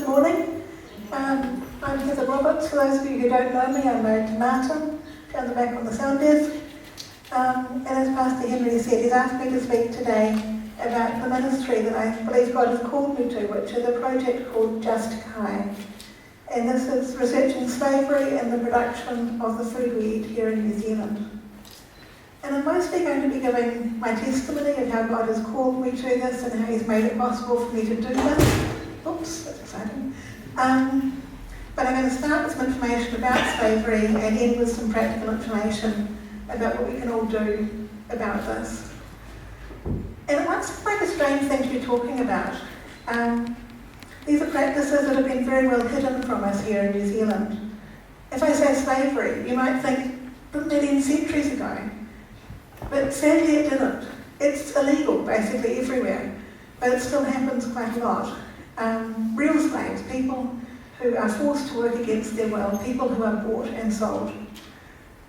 morning. I'm Heather Roberts. For those of you who don't know me, I'm married to Martin, down the back on the sound desk. And as Pastor Henry said, he's asked me to speak today about the ministry that I believe God has called me to, which is a project called Just Kai. And this is researching slavery and the production of the food we eat here in New Zealand. And I'm mostly going to be giving my testimony of how God has called me to this and how He's made it possible for me to do this. Oops, that's exciting. But I'm going to start with some information about slavery and end with some practical information about what we can all do about this. And it might seem like a strange thing to be talking about. These are practices that have been very well hidden from us here in New Zealand. If I say slavery, you might think, didn't that end centuries ago? But sadly it didn't. It's illegal basically everywhere, but it still happens quite a lot. Real slaves, people who are forced to work against their will, people who are bought and sold.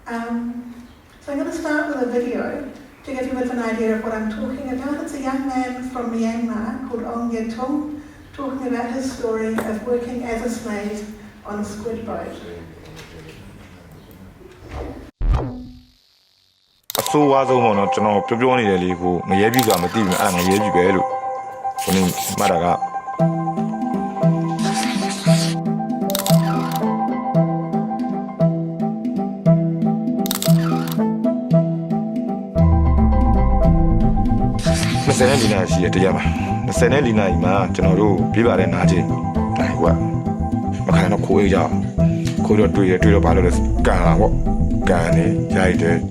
So I'm going to start with a video to give you a bit of an idea of what I'm talking about. It's a young man from Myanmar called Ong Ye Tung, talking about his story of working as a slave on a squid boat. So was over not to know Pibroni who may be got material and a year ago. Maraga. The Senelina is here to Yama. The Senelina, Ma, General, Piva and Naji. Like what? What kind of cool job? Could not do it to the Paladus, Gana, Gani, Jade.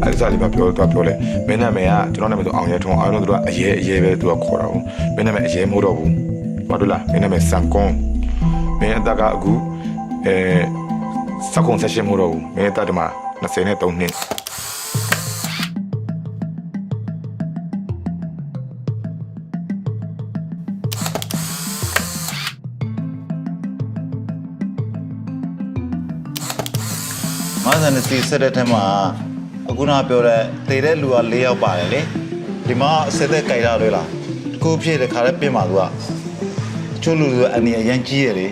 I decided to go to Apple. When I may add, to know on your tongue, I don't do a year to a quarrel. When I met a year modo, Madula, when I met Sancon, may I daga goo, a second session modo, may I tadama, not saying it on him. Mazanisi said at him, Aguna Pura, they did Lua Leo Barley. Dima said the Kairala, Coopie the Carapima, Chulu and the Yankee,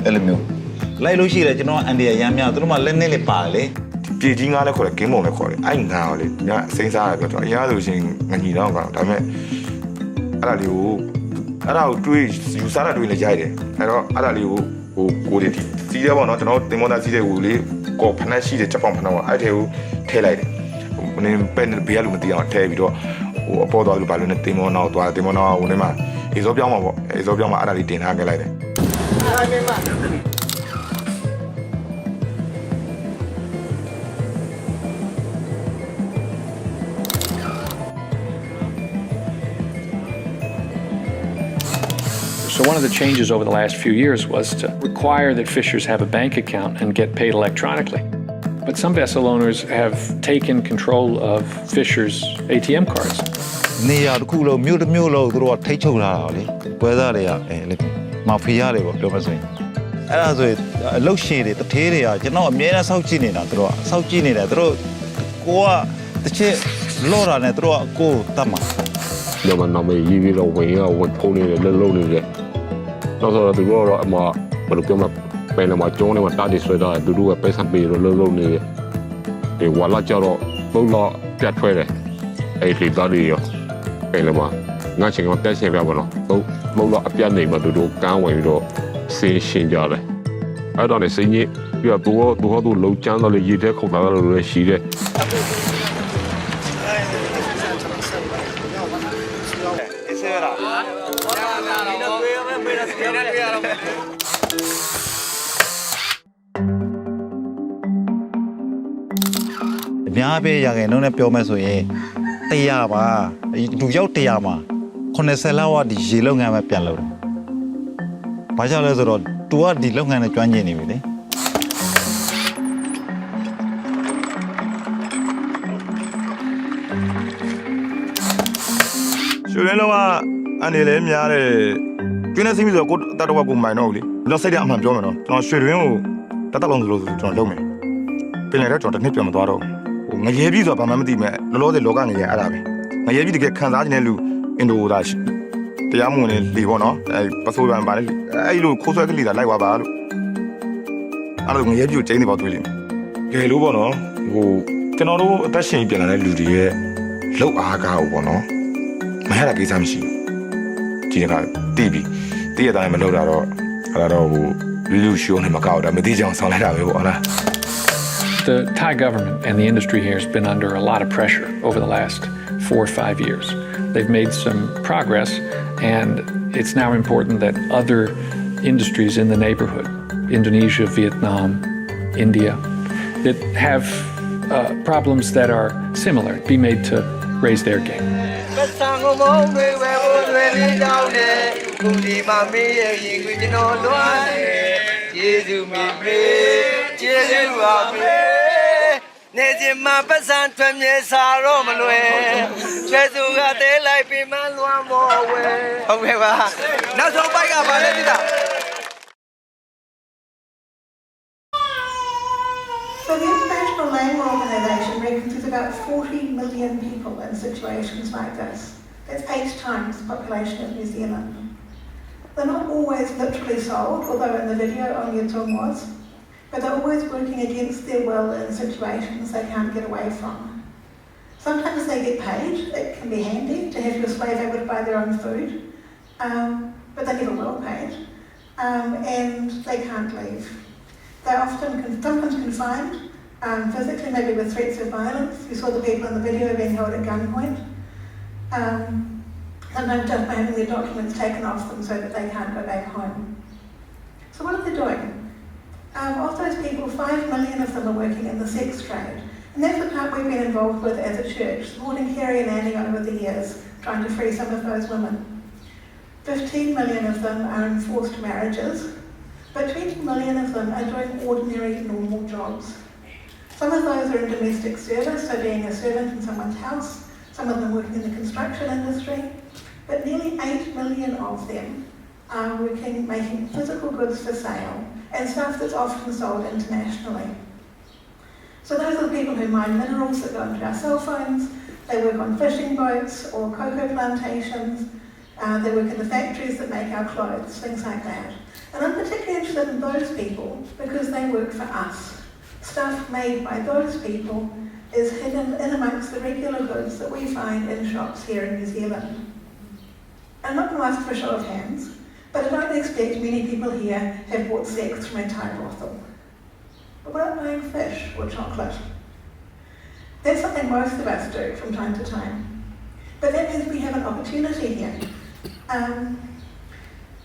Elemu. Lailushi, you know, and the Yamia Druma Lenny Pale. Beijing are the game on the court. I now, since I got a yard using Manila. I mean, I'll do it, you started doing the Jade. I don't who could it. See, they were not the Monazide will live. Go Panashi, the Japan Pano, I tell you, tail light. When you bend the beer with the Ontario or Porto Balloon Timon out to Timona, Unema, is Obiama Adality in Hagalite. So one of the changes over the last few years was to require that fishers have a bank account and get paid electronically. But some vessel owners have taken control of fishers' ATM cards. Nia Kulo, Mulo, Techola, whether they are Mafia, as a low shaded, the Teria, you know, Mena Sauchini, Sauchini, Goa, the chair, Laura, and throw go Tama. No one know me, you will away or pony a little lonely. Not so the roar of my, but look at my pen and my journey, my daddy said I do a peasant be a little lonely. A Wallacharo, Bola, Piatre, a daddy, Elema, nothing of that same level. Bola a piano, but to do can't wait to see Shinjare. I don't see it. You have to go to low channel, you take over she did. Yabe Yang and Piomaso, Tayama, Duyo Tayama, Coneselawa di Gilong and Piano. Pajalazoro, two di long and a Juanini. ရွှေရင်းလုံးကနေလည်းများတယ်ကျွင်းနေစိပြီဆိုကိုတတ်တော့ကိုမိုင်တော့လေကျွန်တော်စိတ်ထဲအမှန်ပြောမယ်နော်ကျွန်တော်ရွှေရင်းကိုတတ်လုံးဆိုလို့ကျွန်တော်လုပ်မယ်ပင်လည်းတော့ကျွန်တော်တစ်နှစ်ပြန်မသွားတော့ဟိုငရဲပြီဆိုတာဘာမှမသိမဲ့လောလောဆယ်လောကငရဲအဲ့ဒါပဲငရဲပြီတကယ်ခံစားခြင်းတဲ့လူအင်ဒိုဒါတရားမဝင်လေပေါ့နော်အဲပစိုးပန်ပါလေအဲ့လိုခိုးဆွဲကလေးတာလိုက်သွားပါလို့အဲ့လိုငရဲပြီကိုချိန်နေပေါ့တွေ့လိမ့်မယ်ကဲလို့ပေါ့နော်ဟိုကျွန်တော်တို့အသက်ရှင်ပြန်လာတဲ့လူတွေရဲ့လောက်အားကားကိုပေါ့နော်မရတာကိစ္စမရှိဘူးဒီကတီးပြီးတီးရတိုင်းမလုပ်တာတော့အဲ့ဒါတော့ဟိုလူရှိုးနေမကောက်တာမသိကြအောင်ဆောင်လိုက်တာပဲပေါ့ဟုတ်လား The Thai government and the industry here has been under a lot of pressure over the last 4 or 5 years. They've made some progress, and it's now important that other industries in the neighborhood, Indonesia, Vietnam, India, that have problems that are similar, be made to raise their game. So the International Labour Organization reckons there's about 40 million people in situations like this. That's 8 times the population of New Zealand. They're not always literally sold, although in the video only a tongue was, but they're always working against their will in situations they can't get away from. Sometimes they get paid. It can be handy to have your slave able to buy their own food, but they never well paid, and they can't leave. They're often sometimes confined, physically, maybe with threats of violence. You saw the people in the video being held at gunpoint. Sometimes just by having their documents taken off them so that they can't go back home. So what are they doing? Of those people, 5 million of them are working in the sex trade. And that's the part we've been involved with as a church, supporting Kerry and Annie over the years, trying to free some of those women. 15 million of them are in forced marriages, but 20 million of them are doing ordinary, normal jobs. Some of those are in domestic service, so being a servant in someone's house, some of them working in the construction industry, but nearly 8 million of them are working, making physical goods for sale, and stuff that's often sold internationally. So those are the people who mine minerals that go into our cell phones, they work on fishing boats or cocoa plantations, they work in the factories that make our clothes, things like that. And I'm particularly interested in those people because they work for us. Stuff made by those people is hidden in amongst the regular goods that we find in shops here in New Zealand. I'm not going to ask for a show of hands, but I don't expect many people here have bought sex from a Thai brothel. But we're not buying fish or chocolate. That's something most of us do from time to time. But that means we have an opportunity here.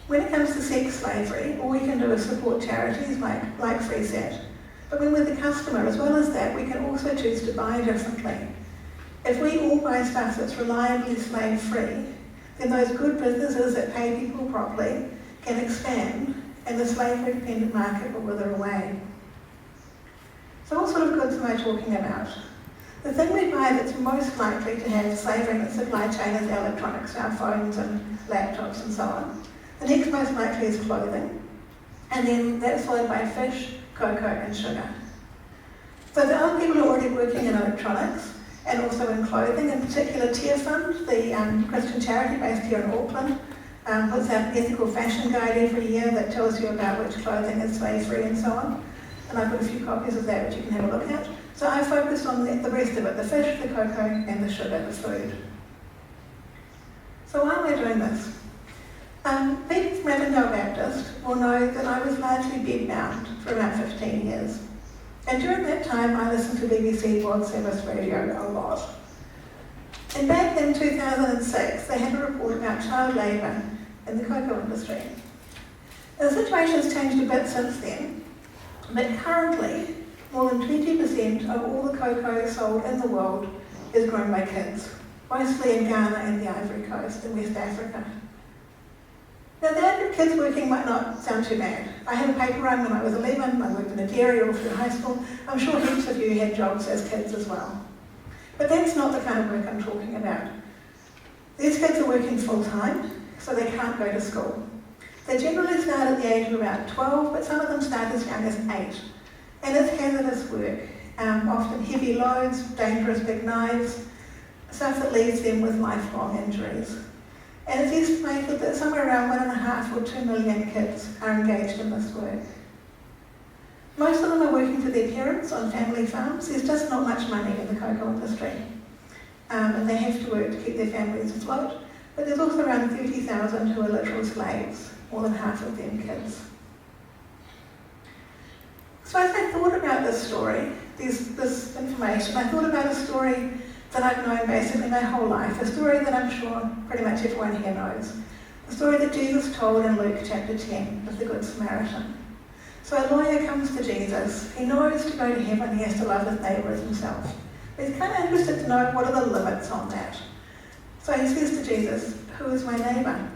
When it comes to sex slavery, all we can do is support charities like Free Set. But when we're the customer, as well as that, we can also choose to buy differently. If we all buy stuff that's reliably slave-free, then those good businesses that pay people properly can expand, and the slavery-dependent market will wither away. So what sort of goods am I talking about? The thing we buy that's most likely to have slavery in the supply chain is electronics, our phones and laptops and so on. The next most likely is clothing, and then that's followed by fish, cocoa and sugar. So there are people who are already working in electronics and also in clothing, in particular Tear Fund, the Christian charity based here in Auckland, puts out an ethical fashion guide every year that tells you about which clothing is slave-free and so on. And I've got a few copies of that which you can have a look at. So I focused on the rest of it, the fish, the cocoa and the sugar, the food. So why am I doing this? People from Avondale Baptist will know that I was largely bedbound for about 15 years. And during that time I listened to BBC World Service Radio a lot. And back in 2006 they had a report about child labour in the cocoa industry. The situation has changed a bit since then, but currently more than 20% of all the cocoa sold in the world is grown by kids, mostly in Ghana and the Ivory Coast in West Africa. Now the idea of kids working might not sound too bad. I had a paper run when I was 11, I worked in a dairy all through high school. I'm sure heaps of you had jobs as kids as well. But that's not the kind of work I'm talking about. These kids are working full-time, so they can't go to school. They generally start at the age of about 12, but some of them start as young as 8. And it's hazardous work, often heavy loads, dangerous big knives, stuff that leaves them with lifelong injuries. And it's estimated that somewhere around 1.5 or 2 million kids are engaged in this work. Most of them are working for their parents on family farms. There's just not much money in the cocoa industry. And they have to work to keep their families afloat. But there's also around 30,000 who are literal slaves, more than half of them kids. So as I thought about this story, this information, I thought about a story that I've known basically my whole life, a story that I'm sure pretty much everyone here knows. The story that Jesus told in Luke chapter 10 of the Good Samaritan. So a lawyer comes to Jesus. He knows to go to heaven he has to love his neighbour as himself. But he's kind of interested to know what are the limits on that. So he says to Jesus, who is my neighbour?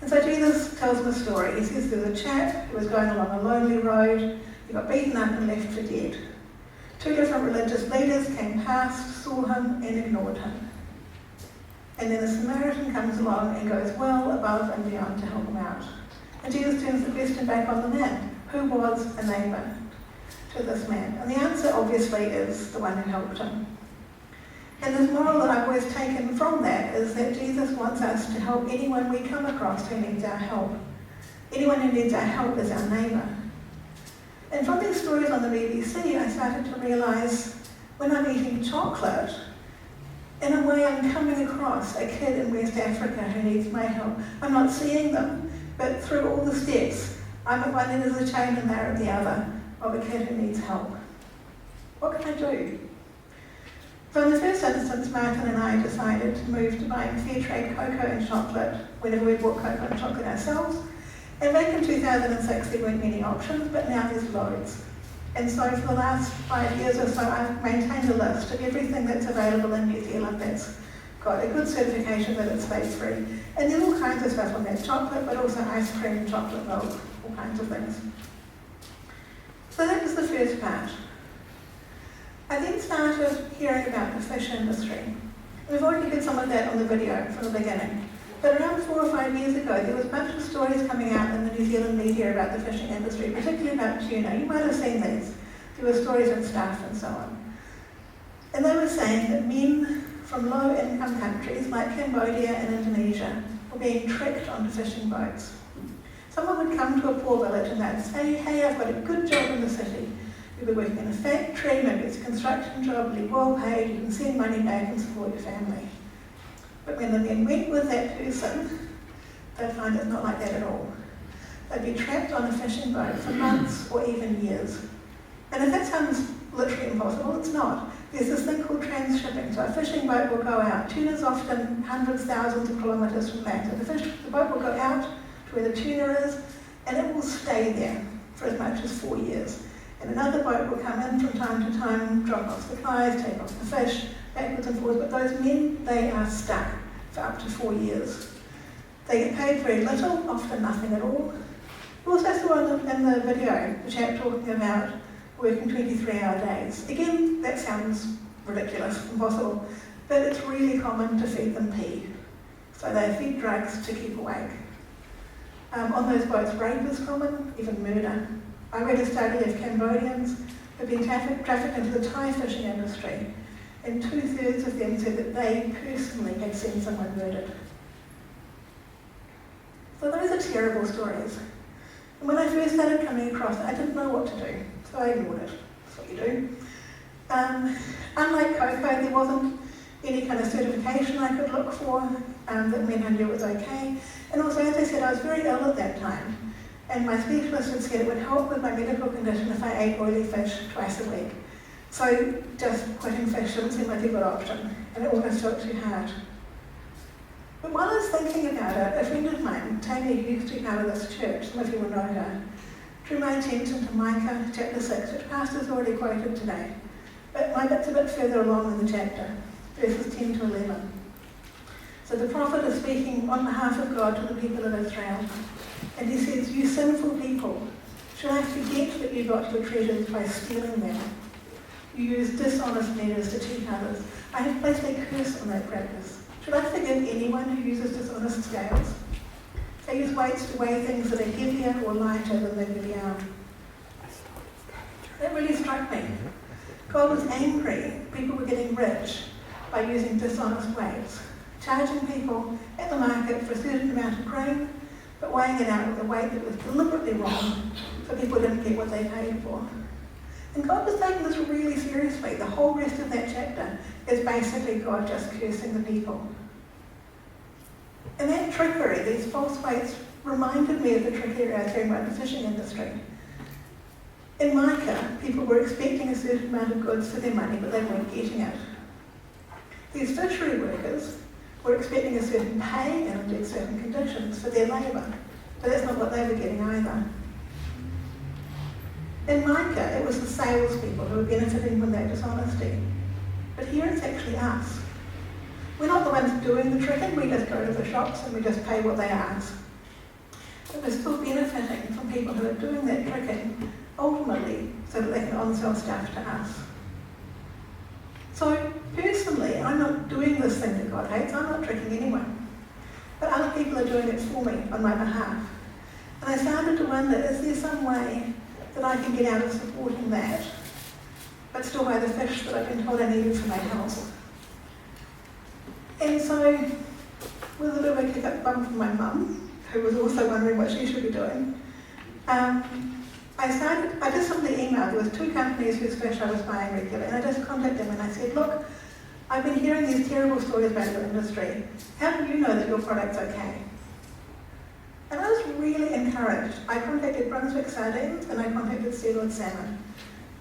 And so Jesus tells him a story. He says there was a chap who was going along a lonely road. He got beaten up and left for dead. 2 different religious leaders came past, saw him and ignored him. And then a Samaritan comes along and goes well above and beyond to help him out. And Jesus turns the question back on the man. Who was a neighbour to this man? And the answer obviously is the one who helped him. And the moral that I've always taken from that is that Jesus wants us to help anyone we come across who needs our help. Anyone who needs our help is our neighbour. And from these stories on the BBC, I started to realise when I'm eating chocolate, in a way I'm coming across a kid in West Africa who needs my help. I'm not seeing them, but through all the steps, I'm at one end of the chain and they're at the other of a kid who needs help. What can I do? So in the first instance, Martin and I decided to move to buying fair trade cocoa and chocolate whenever we bought cocoa and chocolate ourselves. And back in 2006, there weren't many options, but now there's loads. And so for the last 5 years or so, I've maintained a list of everything that's available in New Zealand that's got a good certification that it's space-free. And there's all kinds of stuff on that, chocolate, but also ice cream, chocolate milk, all kinds of things. So that was the first part. I then started hearing about the fish industry. We've already heard some of that on the video from the beginning. But around 4 or 5 years ago, there was a bunch of stories coming out in the New Zealand media about the fishing industry, particularly about tuna. You might have seen these. There were stories in Stuff and so on. And they were saying that men from low-income countries like Cambodia and Indonesia were being tricked onto fishing boats. Someone would come to a poor village and they'd say, hey, I've got a good job in the city. You'll be working in a factory, maybe it's a construction job, you'll be well paid, you can send money back and support your family. But when the men went with that person, they'd find it's not like that at all. They'd be trapped on a fishing boat for months or even years. And if that sounds literally impossible, it's not. There's this thing called transshipping. So a fishing boat will go out. Tuna's often hundreds, thousands of kilometres from land. So the boat will go out to where the tuna is, and it will stay there for as much as 4 years. And another boat will come in from time to time, drop off supplies, take off the fish, backwards and forwards. But those men, they are stuck for up to 4 years. They get paid very little, often nothing at all. We also saw in the video the chap talking about working 23-hour days. Again, that sounds ridiculous, impossible, but it's really common to feed them pee. So they feed drugs to keep awake. On those boats, rape is common, even murder. I read a study of Cambodians who've been trafficked into the Thai fishing industry, and 2/3 of them said that they personally had seen someone murdered. So those are terrible stories. And when I first started coming across it, I didn't know what to do, so I ignored it. That's what you do. Unlike cocoa, there wasn't any kind of certification I could look for that meant I knew it was okay. And also, as I said, I was very ill at that time. And my specialist had said it would help with my medical condition if I ate oily fish twice a week. So just quitting fish didn't seem like a good option, and it almost felt too hard. But while I was thinking about it, a friend of mine, Tanya, who used to be part of this church, some of you will know her, drew my attention to Micah chapter 6, which Pastor's already quoted today. But my bit's a bit further along in the chapter, verses 10 to 11. So the prophet is speaking on behalf of God to the people of Israel. And he says, you sinful people, shall I forget that you got your treasures by stealing them? You use dishonest measures to cheat others. I have placed a curse on that practice. Should I forgive anyone who uses dishonest scales? They use weights to weigh things that are heavier or lighter than they really are. That really struck me. God was angry people were getting rich by using dishonest weights, charging people at the market for a certain amount of grain, but weighing it out with a weight that was deliberately wrong so people didn't get what they paid for. And God was taking this really seriously. The whole rest of that chapter is basically God just cursing the people. And that trickery, these false weights, reminded me of the trickery I was hearing about the fishing industry. In Micah, people were expecting a certain amount of goods for their money, but they weren't getting it. These fishery workers were expecting a certain pay and indeed certain conditions for their labour, but that's not what they were getting either. In Micah, it was the salespeople who were benefiting from that dishonesty. But here it's actually us. We're not the ones doing the tricking, we just go to the shops and we just pay what they ask. But we're still benefiting from people who are doing that tricking, ultimately, so that they can on-sell stuff to us. So, personally, I'm not doing this thing that God hates, I'm not tricking anyone. But other people are doing it for me, on my behalf. And I started to wonder, is there some way that I can get out of supporting that, but still buy the fish that I've been told I needed for my health? And so, with a bit of a kick-up bum from my mum, who was also wondering what she should be doing, I just simply emailed. There was 2 companies whose fish I was buying regularly, and I just contacted them and I said, look, I've been hearing these terrible stories about your industry. How do you know that your product's okay? And I was really encouraged. I contacted Brunswick Sardines and I contacted Sealord Salmon.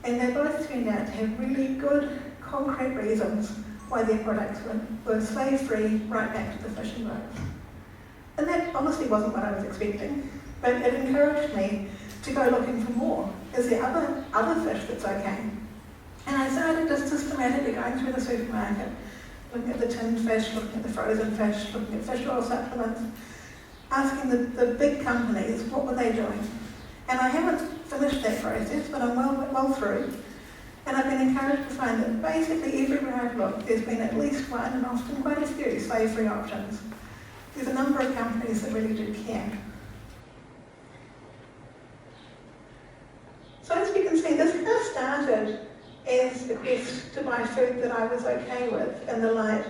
And they both turned out to have really good, concrete reasons why their products were slave-free right back to the fishing boats. And that honestly wasn't what I was expecting, but it encouraged me to go looking for more. Is there other fish that's okay? And I started just systematically going through the supermarket, looking at the tinned fish, looking at the frozen fish, looking at fish oil supplements, asking the big companies what were they doing. And I haven't finished that process, but I'm well through. And I've been encouraged to find that basically everywhere I've looked, there's been at least one, and often quite a few, slave-free options. There's a number of companies that really do care. So as you can see, this kind of started as a quest to buy food that I was okay with in the light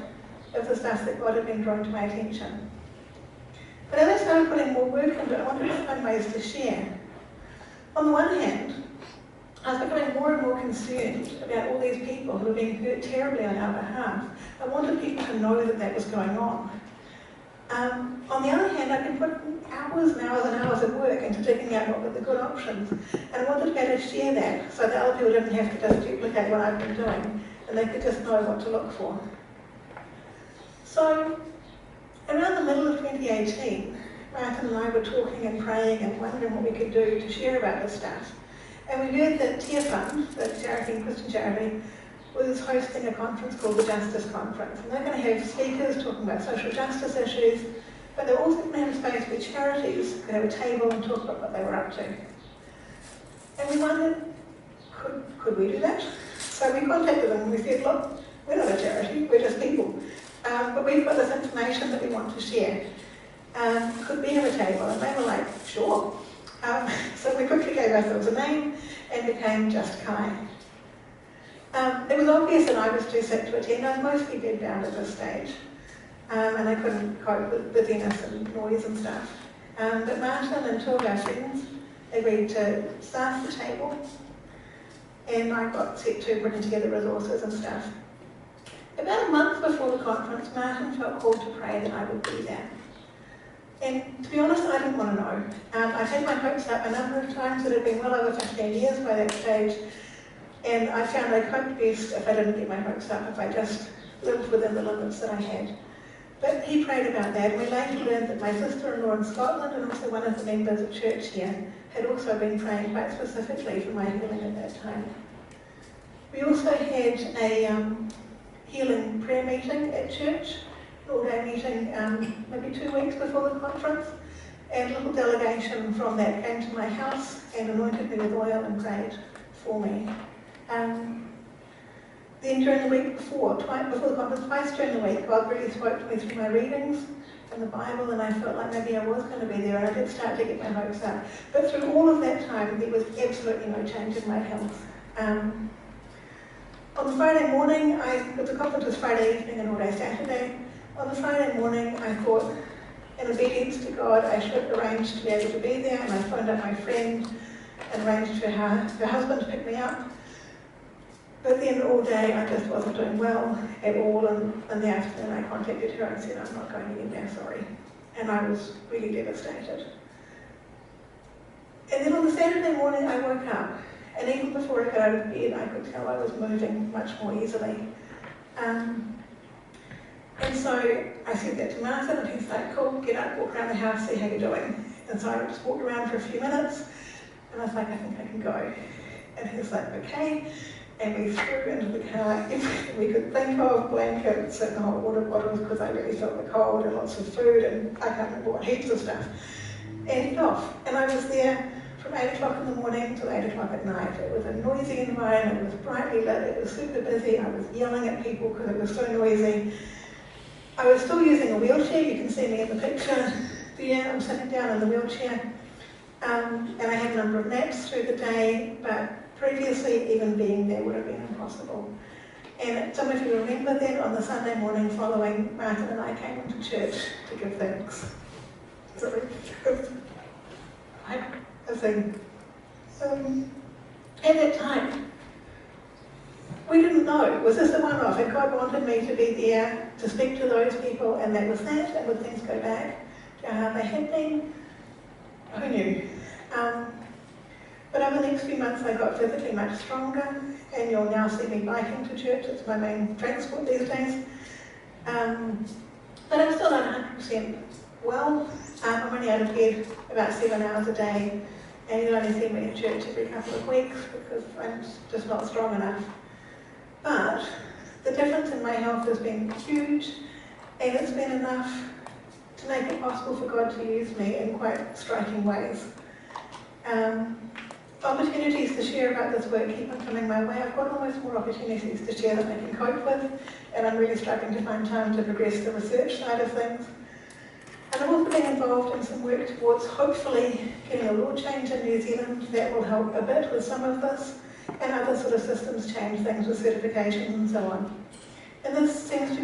of the stuff that God had been drawing to my attention. But as I started putting more work into it, I wanted to find ways to share. On the one hand, I was becoming more and more concerned about all these people who were being hurt terribly on our behalf. I wanted people to know that that was going on. On the other hand, I've been putting hours and hours and hours of work into digging out what were the good options, and I wanted to be able to share that so that other people didn't have to just duplicate what I've been doing, and they could just know what to look for. So, around the middle of 2018, Martin and I were talking and praying and wondering what we could do to share about this stuff. And we heard that Tear Fund, the charity, Christian charity, was hosting a conference called the Justice Conference. And they're going to have speakers talking about social justice issues, but they're also going to have a space where charities could have a table and talk about what they were up to. And we wondered, could we do that? So we contacted them and we said, look, we're not a charity, we're just people. But we've got this information that we want to share. Could we have a table? And they were like, sure. So we quickly gave ourselves a name and became Just Kai. It was obvious that I was too sick to attend. I was mostly bedbound at this stage, and I couldn't cope with busyness and noise and stuff. But Martin and 2 of our friends agreed to staff the table, and I got set to bringing together resources and stuff. About a month before the conference, Martin felt called to pray that I would be there. And to be honest, I didn't want to know. I'd had my hopes up a number of times. It had been well over 15 years by that stage. And I found I coped best if I didn't get my hopes up, if I just lived within the limits that I had. But he prayed about that, and we later learned that my sister-in-law in Scotland, and also one of the members of church here, had also been praying quite specifically for my healing at that time. We also had a healing prayer meeting at church, an all-day meeting maybe 2 weeks before the conference, and a little delegation from that came to my house and anointed me with oil and prayed for me. then during the week before the conference, twice during the week, God really spoke to me through my readings in the Bible, and I felt like maybe I was going to be there, and I did start to get my hopes up. But through all of that time, there was absolutely no change in my health. On the Friday morning, the conference was Friday evening and all day Saturday. On the Friday morning, I thought, in obedience to God, I should arrange to be able to be there, and I phoned up my friend and arranged for her husband to pick me up. But then all day I just wasn't doing well at all, and in the afternoon I contacted her and said, I'm not going anywhere, sorry. And I was really devastated. And then on the Saturday morning I woke up, and even before I got out of bed I could tell I was moving much more easily. And so I said that to Martin, and he's like, cool, get up, walk around the house, see how you're doing. And so I just walked around for a few minutes, and I was like, I think I can go. And he's like, okay. And we threw into the car everything we could think of, blankets and hot water bottles, because I really felt the cold, and lots of food, and I can't remember what, heaps of stuff. And head off. And I was there from 8 o'clock in the morning till 8 o'clock at night. It was a noisy environment, it was brightly lit, it was super busy, I was yelling at people because it was so noisy. I was still using a wheelchair, you can see me in the picture there, I'm sitting down in the wheelchair. And I had a number of naps through the day, but previously even being there would have been impossible. And some of you remember then on the Sunday morning following, Martin and I came into church to give thanks. Sorry, a thing. At that time, we didn't know, was this a one-off? And God wanted me to be there to speak to those people, and that was that, and would things go back to how they had been? Who knew? But over the next few months I got physically much stronger, and you'll now see me biking to church, it's my main transport these days. But I'm still not 100% well. I'm only out of bed about 7 hours a day, and you'll only see me at church every couple of weeks because I'm just not strong enough. But the difference in my health has been huge, and it's been enough to make it possible for God to use me in quite striking ways. Opportunities to share about this work keep on coming my way. I've got almost more opportunities to share than I can cope with, and I'm really struggling to find time to progress the research side of things. And I'm also being involved in some work towards hopefully getting a law change in New Zealand that will help a bit with some of this, and other sort of systems change things with certifications and so on. And this seems to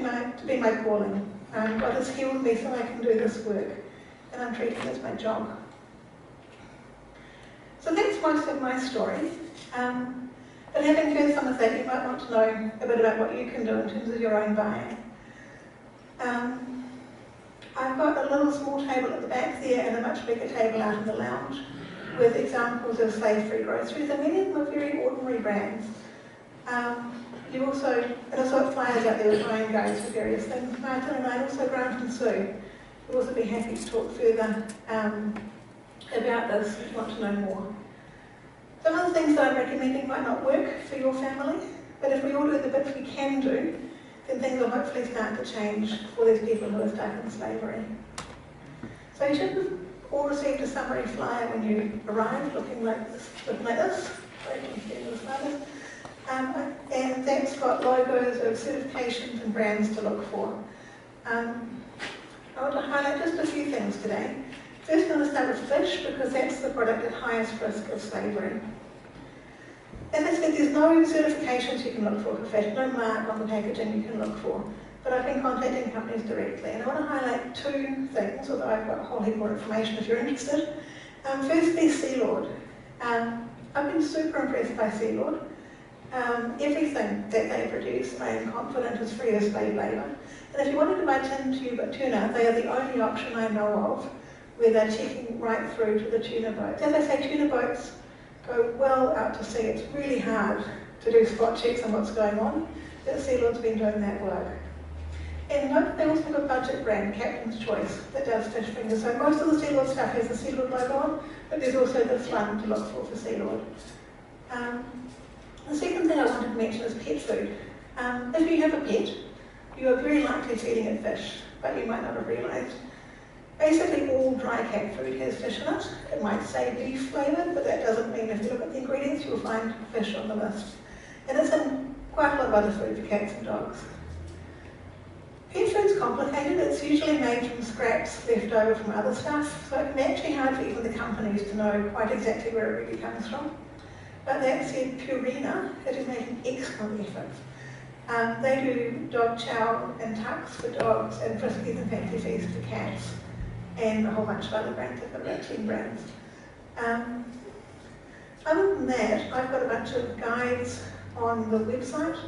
be my calling. God has healed me so I can do this work, and I'm treating it as my job. So that's most of my story. But having heard some of that, you might want to know a bit about what you can do in terms of your own buying. I've got a little small table at the back there and a much bigger table out in the lounge with examples of slave-free groceries, and many of them are very ordinary brands. You also, and I've got flyers out there with buying guides for various things. Martin and I, also Grant and Sue, will also be happy to talk further about this if you want to know more. Some of the things that I'm recommending might not work for your family, but if we all do the bits we can do, then things will hopefully start to change for these people who are stuck in slavery. So you should have all received a summary flyer when you arrived, looking like this. And that's got logos of certifications and brands to look for. I want to highlight just a few things today. First, I'm going to start with fish, because that's the product at highest risk of slavery. As I said, there's no certifications you can look for fish, no mark on the packaging you can look for. But I've been contacting companies directly, and I want to highlight two things, although I've got a whole heap more information if you're interested. Firstly, Sealord. I've been super impressed by Sealord. Everything that they produce, I am confident, is free of slave labour. And if you wanted to buy tin tuna, they are the only option I know of where they're checking right through to the tuna boats. As I say, tuna boats go well out to sea. It's really hard to do spot checks on what's going on, but Sealord's been doing that work. And note they also have a budget brand, Captain's Choice, that does fish fingers. So most of the Sealord stuff has the Sealord logo on, but there's also this one to look for Sealord. The second thing I wanted to mention is pet food. If you have a pet, you are very likely feeding it fish, but you might not have realised. Basically, all dry cat food has fish in it. It might say beef flavoured, but that doesn't mean if you look at the ingredients, you'll find fish on the list. And it's in quite a lot of other food for cats and dogs. Pet food's complicated. It's usually made from scraps left over from other stuff, so it can be actually hard for even the companies to know quite exactly where it really comes from. But that said, Purina, it is making excellent efforts. They do dog chow and tucks for dogs and friskies and fancy feasts for cats, and a whole bunch of other brands. I've got about 10 brands. Other than that, I've got a bunch of guides on the website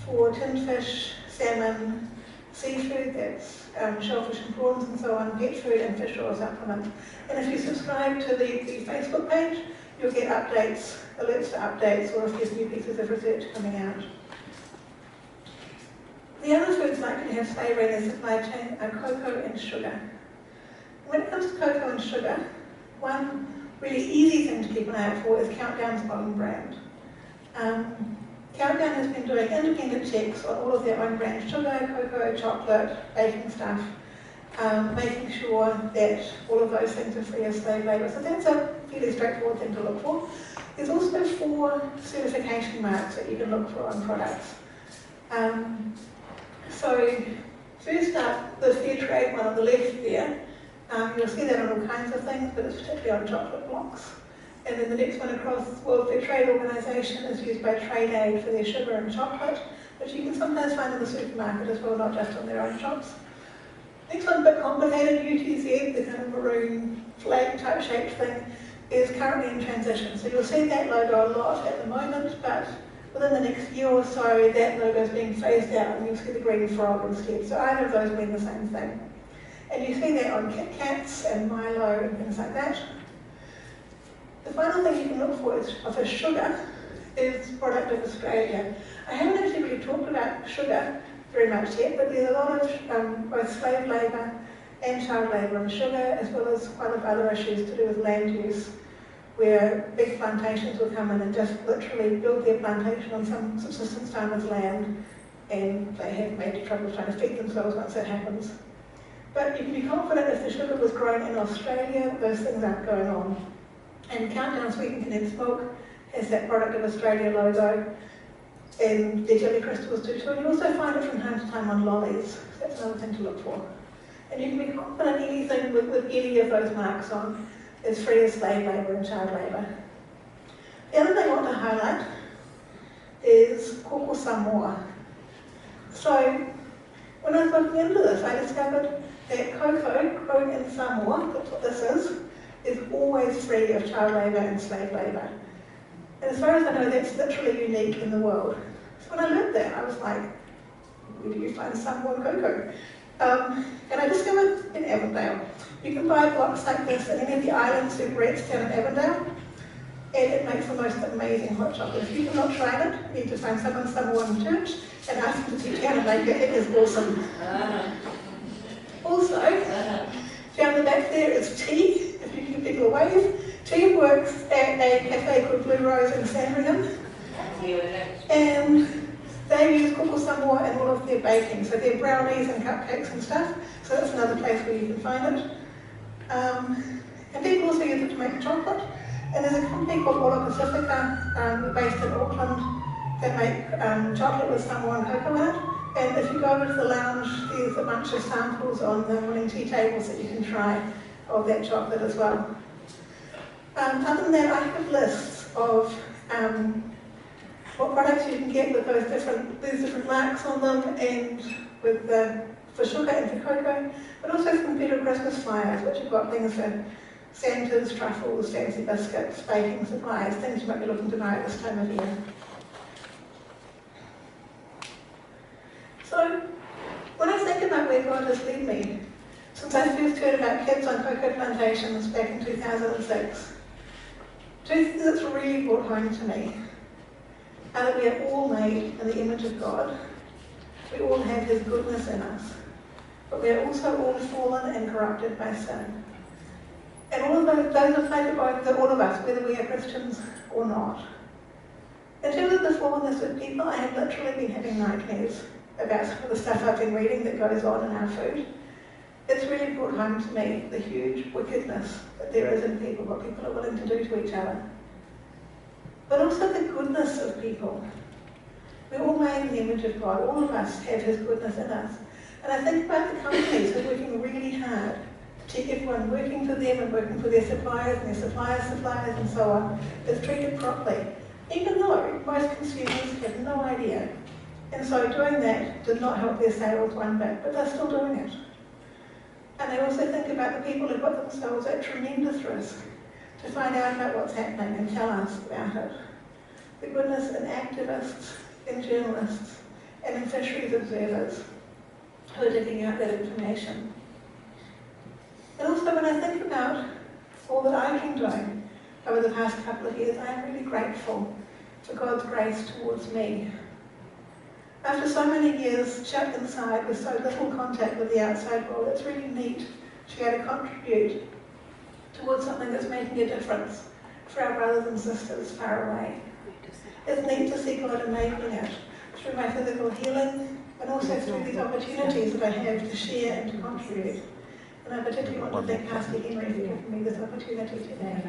for tinned fish, salmon, seafood, that's shellfish and prawns and so on, pet food and fish oil supplements. And if you subscribe to the Facebook page, you'll get updates, alerts to updates, or if there's new pieces of research coming out. The other foods likely to have flavour in their supply chain are cocoa and sugar. When it comes to cocoa and sugar, one really easy thing to keep an eye out for is Countdown's own brand. Countdown has been doing independent checks on all of their own brand sugar, cocoa, chocolate, baking stuff, making sure that all of those things are free of slave labour. So that's a fairly straightforward thing to look for. There's also 4 certification marks that you can look for on products. So first up, the fair trade one on the left there, you'll see that on all kinds of things, but it's particularly on chocolate blocks. And then the next one across, World Fair Trade Organisation is used by Trade Aid for their sugar and chocolate, which you can sometimes find in the supermarket as well, not just on their own shops. Next one, a bit complicated, UTZ, the kind of maroon flag type shaped thing, is currently in transition. So you'll see that logo a lot at the moment, but within the next year or so, that logo is being phased out and you'll see the green frog instead. So either of those mean the same thing. And you see that on Kit Kats and Milo and things like that. The final thing you can look for for sugar is product of Australia. I haven't actually really talked about sugar very much yet, but there's a lot of both slave labour and child labour on sugar, as well as quite a lot of other issues to do with land use, where big plantations will come in and just literally build their plantation on some subsistence farmer's land, and they have major trouble trying to feed themselves once that happens. But you can be confident if the sugar was grown in Australia, those things aren't going on. And Countdown Sweetened Condensed Milk has that product of Australia logo, and their jelly crystals do too. And you also find it from time to time on lollies. So that's another thing to look for. And you can be confident anything with any of those marks on is free of slave labour and child labour. The other thing I want to highlight is Koko Samoa. So when I was looking into this, I discovered that cocoa grown in Samoa, that's what this is always free of child labour and slave labour. And as far as I know, that's literally unique in the world. So when I learned that, I was like, where do you find Samoan cocoa? And I discovered in Avondale. You can buy blocks like this at any of the island superettes down in Avondale, and it makes the most amazing hot chocolate. If you have not tried it, you need to find someone somewhere in church and ask them to teach you how to make it. It is awesome. Also, down the back there is tea, if you can give people a wave. Tea works at a cafe called Blue Rose in Sandringham, and they use Koko Samoa in all of their baking, so their brownies and cupcakes and stuff, so that's another place where you can find it. And people also use it to make chocolate, and there's a company called Ola Pacifica, based in Auckland, that make chocolate with Samoan cocoa in it. And if you go over to the lounge, there's a bunch of samples on the morning tea tables that you can try of that chocolate as well. Other than that, I have lists of what products you can get with these different marks on them, and with for sugar and for cocoa, but also some Peter Christmas flyers, which have got things for Santas, truffles, fancy biscuits, baking supplies, things you might be looking to buy at this time of year. So, when I think about where God has led me, since I first heard about kids on cocoa plantations back in 2006, two things that's really brought home to me are that we are all made in the image of God. We all have His goodness in us, but we are also all fallen and corrupted by sin. And all of those apply to all of us, whether we are Christians or not. In terms of the fallenness of people, I have literally been having nightmares about some of the stuff I've been reading that goes on in our food. It's really brought home to me the huge wickedness that there is in people, what people are willing to do to each other. But also the goodness of people. We're all made in the image of God. All of us have His goodness in us. And I think about the companies who are working really hard to take everyone working for them and working for their suppliers and their suppliers and so on is treated properly, even though most consumers have no idea. And so doing that did not help their sales one bit, but they're still doing it. And I also think about the people who put themselves at tremendous risk to find out about what's happening and tell us about it. The goodness in activists, in journalists, and in fisheries observers who are digging out that information. And also when I think about all that I've been doing over the past couple of years, I am really grateful for God's grace towards me. After so many years shut inside with so little contact with the outside world, it's really neat to be able to contribute towards something that's making a difference for our brothers and sisters far away. It's neat to see God enabling it through my physical healing and also through these opportunities that I have to share and to contribute. And I particularly want to thank Pastor Henry for giving me this opportunity today.